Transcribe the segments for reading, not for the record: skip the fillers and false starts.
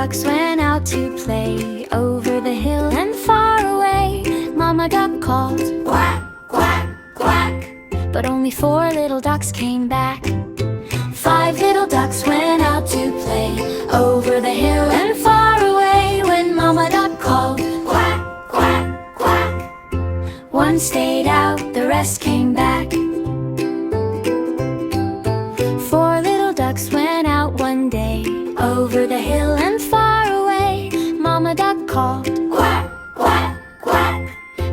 ducks went out to play over the hill and far away. Mama duck called, quack, quack, quack, but only 4 little ducks came back. 5 little ducks went out to play over the hill and far away. When Mama duck called, quack, quack, quack, 1 stayed out, the rest came back. 4 little ducks went out one day over the hill and far away. Mama duck called, quack, quack, quack,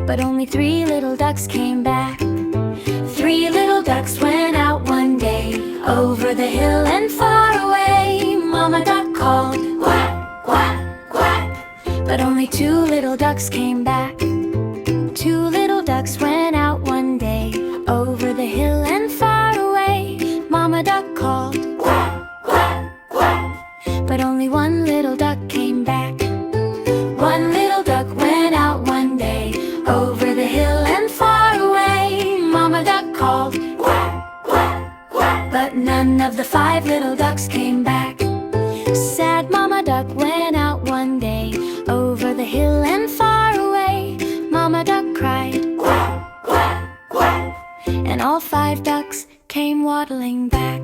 but only 3 little ducks came back. 3 little ducks went out one day over the hill and far away. Mama duck called, quack, quack, quack, but only 2 little ducks came back. 2 little ducks went out one day over the hill and far away. Mama duck called, quack, quack, quack, but only 1 little duck came back. 1 little duck went out one day over the hill and far away. Mama duck called, quack, quack, quack, but none of the 5 little ducks came back. Sad Mama duck went out one day over the hill and far away. Mama duck cried, quack, quack, quack, and all 5 ducks came waddling back.